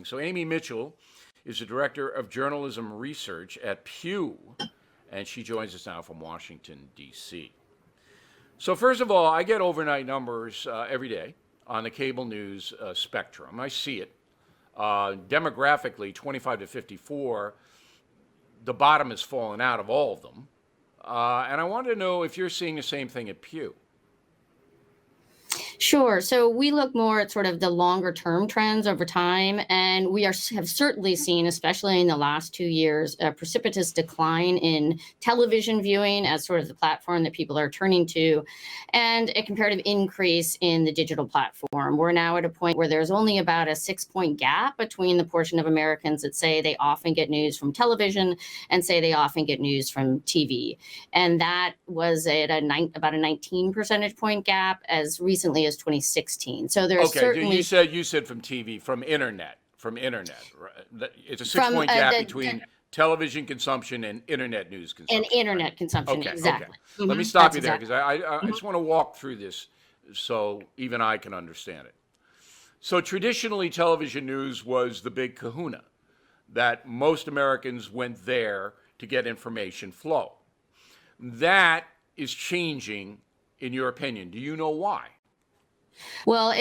So Amy Mitchell is the Director of Journalism Research at Pew, and she joins us now from Washington, D.C. So first of all, I get overnight numbers every day on the cable news spectrum. I see it. Demographically, 25 to 54, the bottom has fallen out of all of them. And I wanted to know if you're seeing the same thing at Pew. Sure. So we look more at sort of the longer term trends over time, and we have certainly seen, especially in the last 2 years, a precipitous decline in television viewing as sort of the platform that people are turning to, and a comparative increase in the digital platform. We're now at a point where there's only about a 6-point gap between the portion of Americans that say they often get news from television and say they often get news from TV. And that was at about a 19 percentage point gap as recently as 2016. So there's certainly... You said from TV, from internet. Right? It's a 6-point gap between television consumption and internet news consumption. And internet consumption, exactly. Okay. Mm-hmm. Let me stop you there, because I just want to walk through this so even I can understand it. So traditionally, television news was the big kahuna, that most Americans went there to get information flow. That is changing, in your opinion. Do you know why? Well,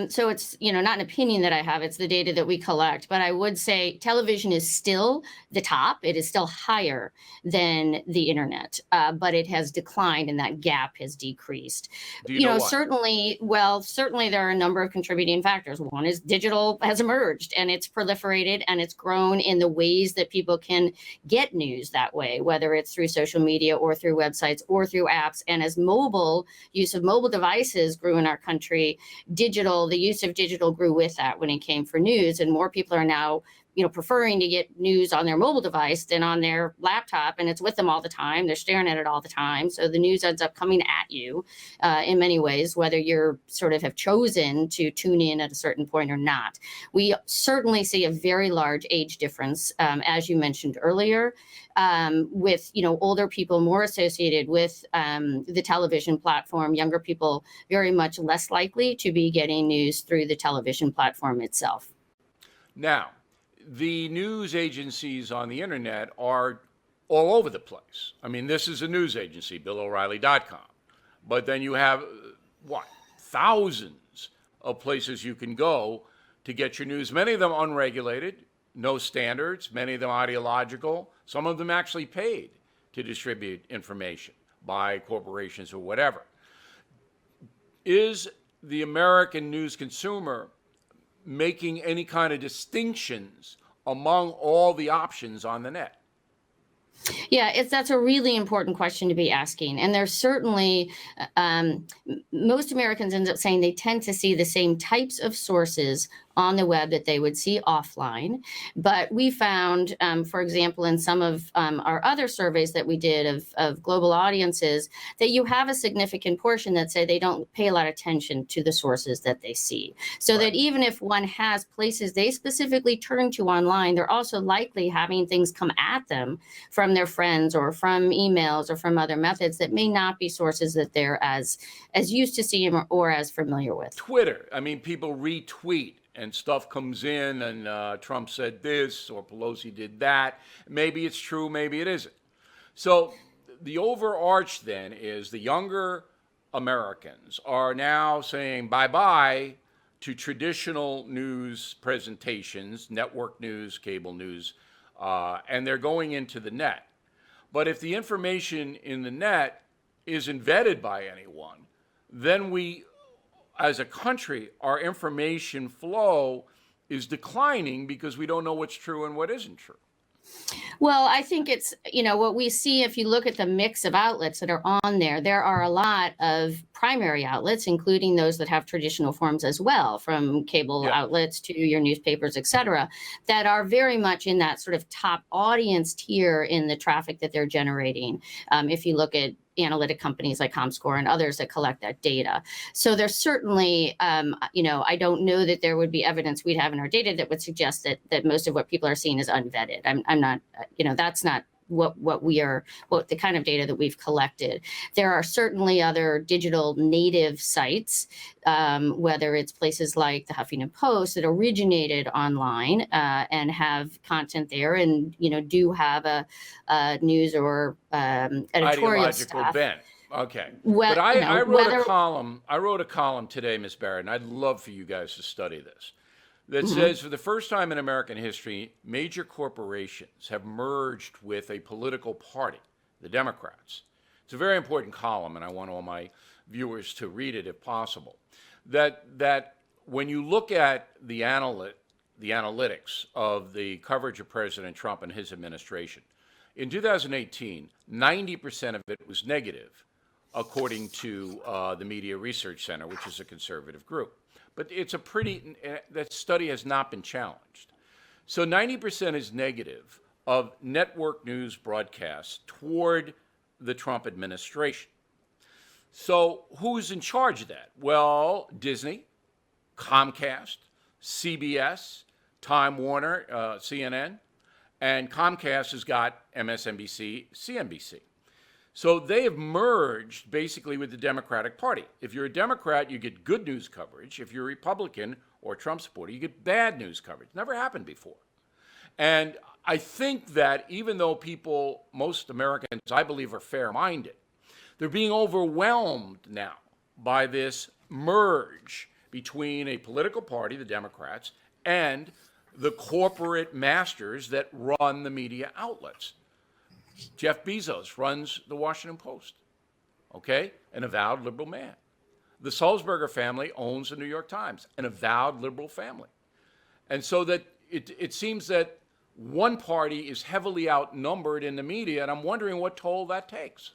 so it's, not an opinion that I have, it's the data that we collect, but I would say television is still the top. It is still higher than the internet, but it has declined and that gap has decreased. Do you know why? Certainly there are a number of contributing factors. One is digital has emerged and it's proliferated and it's grown in the ways that people can get news that way, whether it's through social media or through websites or through apps. And as use of mobile devices grew in our country, the use of digital grew with that when it came for news, and more people are now preferring to get news on their mobile device than on their laptop, and it's with them all the time. They're staring at it all the time. So the news ends up coming at you in many ways, whether you're sort of have chosen to tune in at a certain point or not. We certainly see a very large age difference, as you mentioned earlier, with older people more associated with the television platform, younger people very much less likely to be getting news through the television platform itself. Now, the news agencies on the internet are all over the place. I mean, this is a news agency, BillO'Reilly.com. But then you have, thousands of places you can go to get your news, many of them unregulated, no standards, many of them ideological, some of them actually paid to distribute information by corporations or whatever. Is the American news consumer making any kind of distinctions among all the options on the net? Yeah, that's a really important question to be asking. And there's certainly, most Americans end up saying they tend to see the same types of sources on the web that they would see offline. But we found, for example, in some of our other surveys that we did of global audiences, that you have a significant portion that say they don't pay a lot of attention to the sources that they see. So that even if one has places they specifically turn to online, they're also likely having things come at them from their friends or from emails or from other methods that may not be sources that they're as used to seeing or as familiar with. Twitter, I mean, people retweet and stuff comes in and Trump said this or Pelosi did that. Maybe it's true, maybe it isn't. So the overarch then is the younger Americans are now saying bye-bye to traditional news presentations, network news, cable news, and they're going into the net. But if the information in the net isn't vetted by anyone, then we, as a country, our information flow is declining because we don't know what's true and what isn't true. Well, I think it's, what we see if you look at the mix of outlets that are on there, there are a lot of primary outlets, including those that have traditional forms as well, from cable outlets to your newspapers, et cetera, that are very much in that sort of top audience tier in the traffic that they're generating. If you look at analytic companies like ComScore and others that collect that data. So there's certainly, I don't know that there would be evidence we'd have in our data that would suggest that most of what people are seeing is unvetted. I'm not, that's not what the kind of data that we've collected. There are certainly other digital native sites, whether it's places like the Huffington Post that originated online and have content there, and do have a news or editorial ideological staff. bent. Okay. Well, But I wrote whether a column. I wrote a column today, Ms. Barrett, and I'd love for you guys to study this. That says, for the first time in American history, major corporations have merged with a political party, the Democrats. It's a very important column, and I want all my viewers to read it if possible. That when you look at the analytics of the coverage of President Trump and his administration, in 2018, 90% of it was negative, according to the Pew Research Center, which is a conservative group. But it's that study has not been challenged. So 90% is negative of network news broadcasts toward the Trump administration. So who's in charge of that? Well, Disney, Comcast, CBS, Time Warner, CNN, and Comcast has got MSNBC, CNBC. So they have merged basically with the Democratic Party. If you're a Democrat, you get good news coverage. If you're a Republican or Trump supporter, you get bad news coverage. Never happened before. And I think that even though most Americans, I believe, are fair-minded, they're being overwhelmed now by this merge between a political party, the Democrats, and the corporate masters that run the media outlets. Jeff Bezos runs the Washington Post, okay? An avowed liberal man. The Sulzberger family owns the New York Times, an avowed liberal family. And so that it seems that one party is heavily outnumbered in the media, and I'm wondering what toll that takes.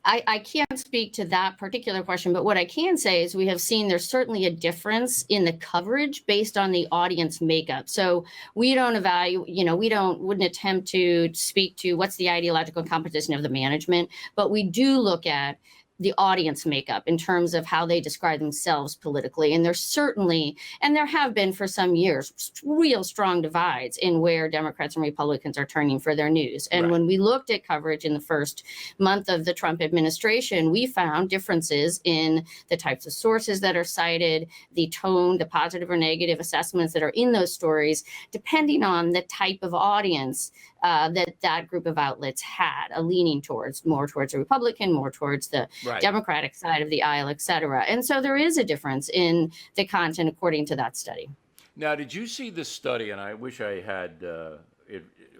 I can't speak to that particular question, but what I can say is we have seen there's certainly a difference in the coverage based on the audience makeup. So we don't wouldn't attempt to speak to what's the ideological composition of the management, but we do look at the audience makeup in terms of how they describe themselves politically. And there's certainly, and there have been for some years, real strong divides in where Democrats and Republicans are turning for their news. And when we looked at coverage in the first month of the Trump administration, we found differences in the types of sources that are cited, the tone, the positive or negative assessments that are in those stories, depending on the type of audience that group of outlets had, a leaning more towards the Republican, more towards the Democratic side of the aisle, et cetera. And so there is a difference in the content according to that study. Now, did you see this study, and I wish I had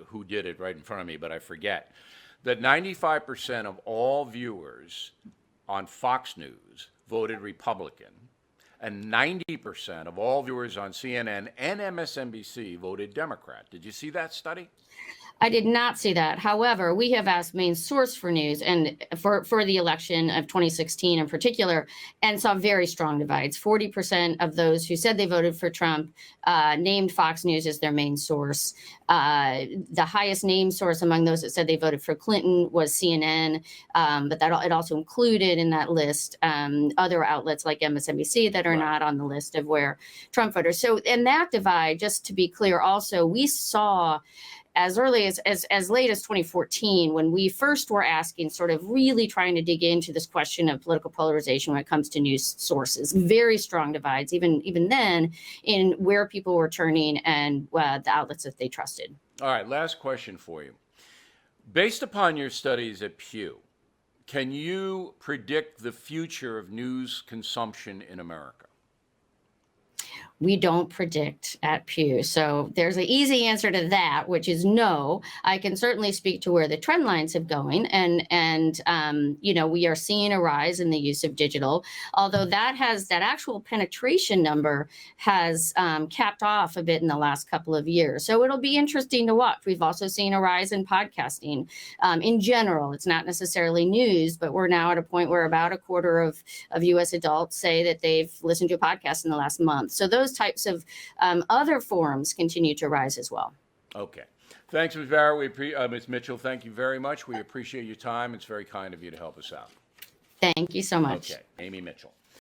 who did it right in front of me, but I forget, that 95% of all viewers on Fox News voted Republican, and 90% of all viewers on CNN and MSNBC voted Democrat. Did you see that study? I did not see that. However, we have asked Main Source for news and for the election of 2016 in particular, and saw very strong divides. 40% of those who said they voted for Trump named Fox News as their main source. The highest named source among those that said they voted for Clinton was CNN, but it also included in that list other outlets like MSNBC that are not on the list of where Trump voters. So in that divide, just to be clear, also we saw as early as late as 2014, when we first were asking, sort of really trying to dig into this question of political polarization when it comes to news sources, very strong divides, even then, in where people were turning and the outlets that they trusted. All right, last question for you. Based upon your studies at Pew, can you predict the future of news consumption in America? We don't predict at Pew. So there's an easy answer to that, which is no. I can certainly speak to where the trend lines have going. And we are seeing a rise in the use of digital, although that actual penetration number has capped off a bit in the last couple of years. So it'll be interesting to watch. We've also seen a rise in podcasting in general. It's not necessarily news, but we're now at a point where about a quarter of U.S. adults say that they've listened to a podcast in the last month. So those types of other forms continue to rise as well. Okay. Thanks, Ms. Barrett. Ms. Mitchell, thank you very much. We appreciate your time. It's very kind of you to help us out. Thank you so much. Okay. Amy Mitchell.